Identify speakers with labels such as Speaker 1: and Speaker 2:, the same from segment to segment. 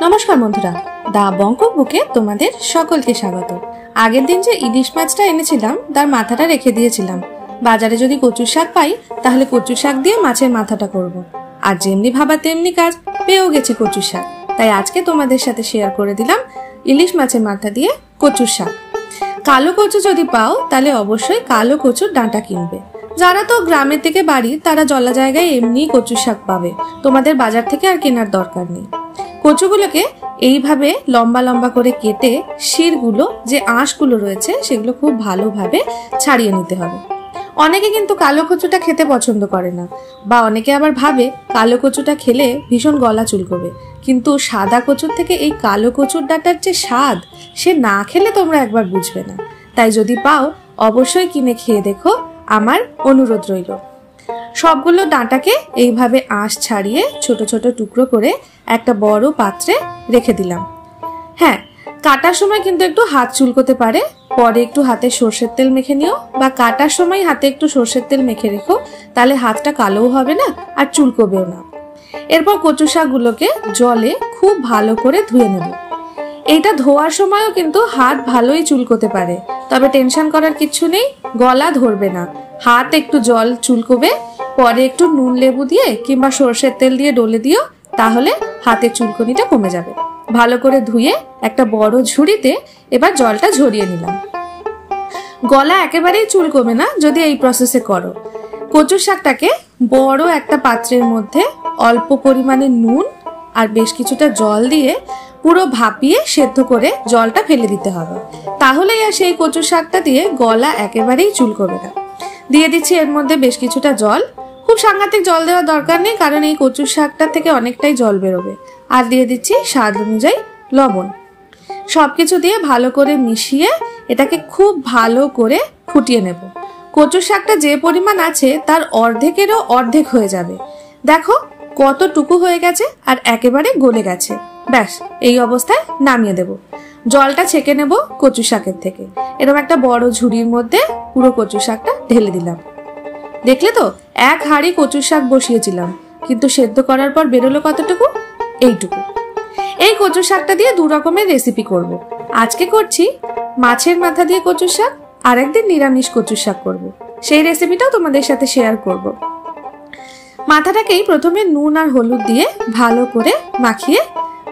Speaker 1: নমস্কার বন্ধুরা, দা বঙ্কক বুকে তোমাদের সকলকে স্বাগত। আগের দিন যে ইলিশ মাছটা এনেছিলাম তার মাথাটা রেখে দিয়েছিলাম। বাজারে যদি কচুর শাক পাই তাহলে কচুর শাক দিয়ে মাছের মাথাটা করব। আর যেমনি ভাবা তেমনি কাজ, পেয়েও গেছি কচুর শাক। তাই আজকে তোমাদের সাথে শেয়ার করে দিলাম ইলিশ মাছের মাথা দিয়ে কচুর শাক। কালো কচু যদি পাও তাহলে অবশ্যই কালো কচুর ডাঁটা কিনবে। যারা তো গ্রামের থেকে বাড়ি তারা জলা জায়গায় এমনি কচুর শাক পাবে, তোমাদের বাজার থেকে আর কেনার দরকার নেই। কচুগুলোকে এইভাবে লম্বা লম্বা করে কেটে শিরগুলো যে আঁশগুলো রয়েছে সেগুলো খুব ভালোভাবে ছাড়িয়ে নিতে হবে। অনেকে কিন্তু কালো কচুটা খেতে পছন্দ করে না, বা অনেকে আবার ভাবে কালো কচুটা খেলে ভীষণ গলা চুলকবে। কিন্তু সাদা কচুর থেকে এই কালো কচুর ডাঁটার যে স্বাদ, সে না খেলে তোমরা একবার বুঝবে না। তাই যদি পাও অবশ্যই কিনে খেয়ে দেখো, আমার অনুরোধ রইল। সবগুলো ডাঁটাকে এইভাবে আঁশ ছাড়িয়ে ছোট ছোট টুকরো করে একটা বড় পাত্রে রেখে দিলাম। হ্যাঁ, কাটার সময় কিন্তু একটু হাত চুলকোতে পারে, পরে একটু হাতে সর্ষের তেল মেখে নিও, বা কাটার সময় হাতে একটু সর্ষের তেল মেখে রেখো, তাহলে হাতটা কালোও হবে না আর চুলকোবেও না। এরপর কচু শাকগুলোকে জলে খুব ভালো করে ধুয়ে নেব। এইটা ধোয়ার সময়ও কিন্তু হাত ভালোই চুলকোতে পারে, তবে টেনশন করার কিছু নেই, গলা ধরবে না। হাত একটু জল চুলকোবে, পরে একটু নুন লেবু দিয়ে কিংবা সর্ষের তেল দিয়ে ডলে দিও, তাহলে হাতের চুলকনিটা কমে যাবে। ভালো করে ধুয়ে একটা বড় ঝুড়িতে এবার জলটা ঝরিয়ে নিলাম। গলা একেবারেই চুল কমে না যদি এই প্রসেসে করো। কচুর শাকটাকে বড় একটা পাত্রের মধ্যে অল্প পরিমাণে নুন আর বেশ কিছুটা জল দিয়ে পুরো ভাপিয়ে সেদ্ধ করে জলটা ফেলে দিতে হবে, তাহলেই আর সেই কচুর শাকটা দিয়ে গলা একেবারেই চুলকবে না। দিয়ে দিচ্ছি এর মধ্যে বেশ কিছুটা জল। খুব সাংঘাতিক জল দেওয়ার দরকার নেই, কারণ এই কচুর শাকটা থেকে অনেকটাই জল বেরোবে। আর দিয়ে দিচ্ছি স্বাদ অনুযায়ী লবণ। সবকিছু দিয়ে ভালো করে মিশিয়ে এটাকে খুব ভালো করে ফুটিয়ে নেব। কচুর শাকটা যে পরিমাণ আছে তার অর্ধেকেরও অর্ধেক হয়ে যাবে। দেখো কতটুকু হয়ে গেছে আর একেবারে গলে গেছে। ব্যাস, এই অবস্থায় নামিয়ে দেব। জলটা ছেঁকে নেব কচু শাকের থেকে। এরকম একটা বড় ঝুড়ির মধ্যে পুরো কচু শাকটা ঢেলে দিলাম। দেখলে তো, এক হাঁড়ি কচুর শাক বসিয়েছিলাম, কিন্তু সেদ্ধ করার পর বেরোলো কতটুকু? এইটুকু। এই কচু শাকটা দিয়ে দু রকমের রেসিপি করব। আজকে করছি মাছের মাথা দিয়ে কচুর শাক, আর একদিন নিরামিষ কচুর শাক করব। সেই রেসিপিটাও তোমাদের সাথে শেয়ার করব। মাথাটাকেই প্রথমে নুন আর হলুদ দিয়ে ভালো করে মাখিয়ে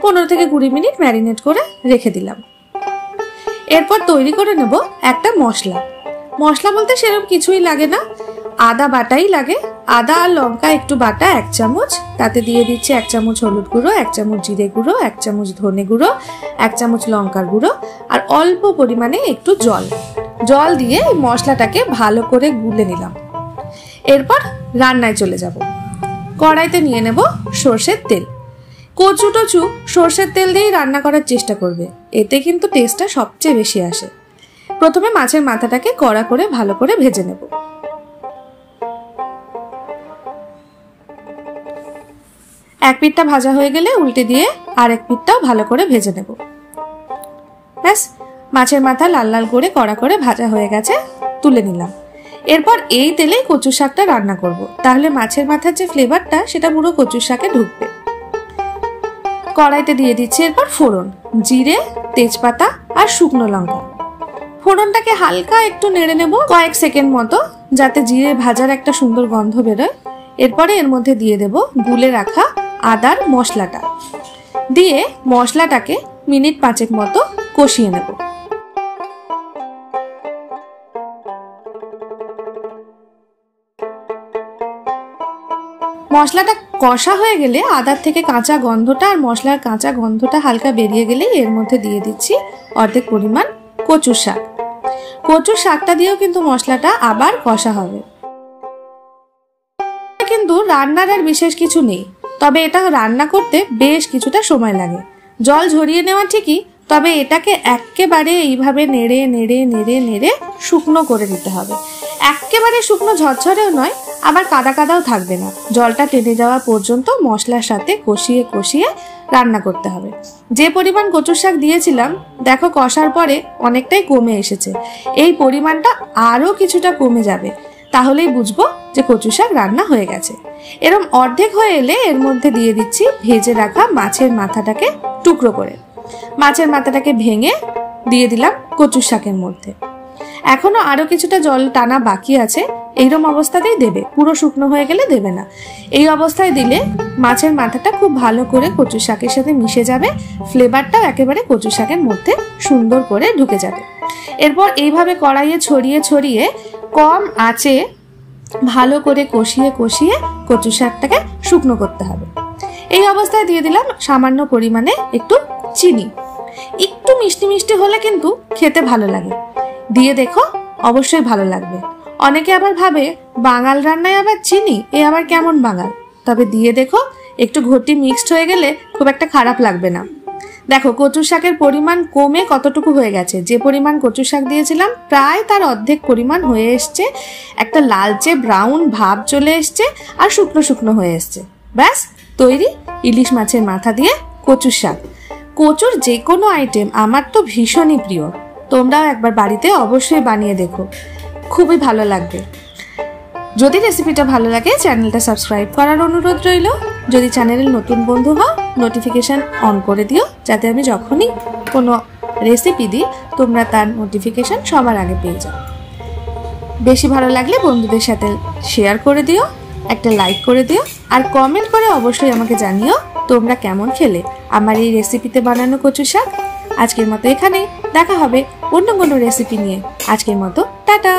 Speaker 1: 15 থেকে 20 মিনিট ম্যারিনেট করে রেখে দিলাম। এরপর তৈরি করে নেব একটা মশলা। মশলা বলতে সেরকম কিছুই লাগে না, আদা বাটাই লাগে। আদা আর লঙ্কা একটু বাটা 1 চামচ, তাতে দিয়ে দিচ্ছি 1 চামচ হলুদ গুঁড়ো, 1 চামচ জিরে গুঁড়ো, 1 চামচ ধনে গুঁড়ো, 1 চামচ লঙ্কার গুঁড়ো, আর অল্প পরিমাণে একটু জল। জল দিয়ে মশলাটাকে ভালো করে গুলে নিলাম। এরপর রান্নায় চলে যাব। কড়াইতে নিয়ে নেব সর্ষের তেল। কচু টচু সর্ষের তেল দিয়েই রান্না করার চেষ্টা করবে, এতে কিন্তু টেস্টটা সবচেয়ে বেশি আসে। প্রথমে মাছের মাথাটাকে কড়া করে ভালো করে ভেজে নেব। এক পিঠটা ভাজা হয়ে গেলে উল্টে দিয়ে আরেক পিঠটাও ভালো করে ভেজে নেব। ব্যাস, মাছের মাথা লাল লাল করে কড়া করে ভাজা হয়ে গেছে, তুলে নিলাম। এরপর এই তেলেই কচু শাকটা রান্না করব, তাহলে মাছের মাথার যে ফ্লেভারটা সেটা পুরো কচু শাকে ঢুকবে। কড়াইতে দিয়ে দিচ্ছি এরপর ফোড়ন, জিরে, তেজপাতা আর শুকনো লঙ্কা। ফোড়নটাকে হালকা একটু নেড়ে নেব কয়েক সেকেন্ড মতো, যাতে জিরে ভাজার একটা সুন্দর গন্ধ বেরোয়। এরপরে এর মধ্যে দিয়ে দেব গুলে রাখা আদার মশলাটা, দিয়ে মশলাটাকে মিনিট 5 মতো কষিয়ে নেব। মশলাটা কষা হয়ে গেলে আদার থেকে কাঁচা গন্ধটা আর মশলার কাঁচা গন্ধটা হালকা বেরিয়ে গেলেই এর মধ্যে দিয়ে দিচ্ছি অর্ধেক পরিমাণ কচুর শাক। কচুর শাকটা দিয়েও কিন্তু মশলাটা আবার কষা হবে। কিন্তু রান্নার আর বিশেষ কিছু নেই, তবে এটা রান্না করতে বেশ কিছুটা সময় লাগে। জল ঝরিয়ে নেওয়া ঠিকই, তবে এটাকে একেবারে এইভাবে নেড়ে নেড়ে নেড়ে নেড়ে শুকনো করে দিতে হবে। একেবারে শুকনো ঝরঝরেও নয়, আবার কাদা কাদাও থাকবে না। জলটা টেনে যাওয়া পর্যন্ত মশলার সাথে কষিয়ে কষিয়ে রান্না করতে হবে। যে পরিমাণ কচুর শাক দিয়েছিলাম, দেখো কষার পরে অনেকটাই কমে এসেছে। এই পরিমাণটা আরও কিছুটা কমে যাবে, তাহলেই বুঝবো যে কচু শাক রান্না হয়ে গেছে। এরকম অর্ধেক হয়ে এলে এর মধ্যে দিয়ে দিচ্ছি ভেজে রাখা মাছের মাথাটাকে টুকরো করে। মাছের মাথাটাকে ভেঙে দিয়ে দিলাম কচুর শাকের মধ্যে। এখনো আরো কিছুটা জল টানা বাকি আছে, এইরকম অবস্থাতেই দেবে, পুরো শুকনো হয়ে গেলে দেবে না। এই অবস্থায় দিলে মাছের মাথাটা খুব ভালো করে কচু শাকের সাথে মিশে যাবে, ফ্লেভারটাও একেবারে কচু শাকের মধ্যে সুন্দর করে ঢুকে যাবে। এরপর এইভাবে কড়াইয়ে ছড়িয়ে ছড়িয়ে কম আঁচে ভালো করে কষিয়ে কষিয়ে কচু শাকটাকে শুকনো করতে হবে। এই অবস্থায় দিয়ে দিলাম সামান্য পরিমাণে একটু চিনি। একটু মিষ্টি মিষ্টি হলে কিন্তু খেতে ভালো লাগে, দিয়ে দেখো অবশ্যই ভালো লাগবে। অনেকে আবার ভাবে বাঙাল রান্নায় আবার চিনি, এ আবার কেমন বাঙাল, তবে দিয়ে দেখো একটু ঘটি মিক্সড হয়ে গেলে খুব একটা খারাপ লাগবে না। দেখো কচু শাকের পরিমাণ কমে কতটুকু হয়ে গেছে, যে পরিমাণ কচু শাক দিয়েছিলাম প্রায় তার অর্ধেক পরিমাণ হয়ে এসছে, একটা লালচে ব্রাউন ভাব চলে এসছে আর শুকনো শুকনো হয়ে এসছে। ব্যাস তৈরি ইলিশ মাছের মাথা দিয়ে কচুর শাক। কচুর যে কোনো আইটেম আমার তো ভীষণই প্রিয়, তোমরাও একবার বাড়িতে অবশ্যই বানিয়ে দেখো, খুবই ভালো লাগবে। যদি রেসিপিটা ভালো লাগে চ্যানেলটা সাবস্ক্রাইব করার অনুরোধ রইল। যদি চ্যানেলের নতুন বন্ধু হও নোটিফিকেশান অন করে দিও, যাতে আমি যখনই কোনো রেসিপি দিই তোমরা তার নোটিফিকেশান সবার আগে পেয়ে যাও। বেশি ভালো লাগলে বন্ধুদের সাথে শেয়ার করে দিও, একটা লাইক করে দিও, আর কমেন্ট করে অবশ্যই আমাকে জানিও তোমরা কেমন খেলে আমার এই রেসিপিতে বানানো কচু শাক। আজকের মতো এখানেই, দেখা হবে অন্য কোনো রেসিপি নিয়ে। আজকের মতো টাটা।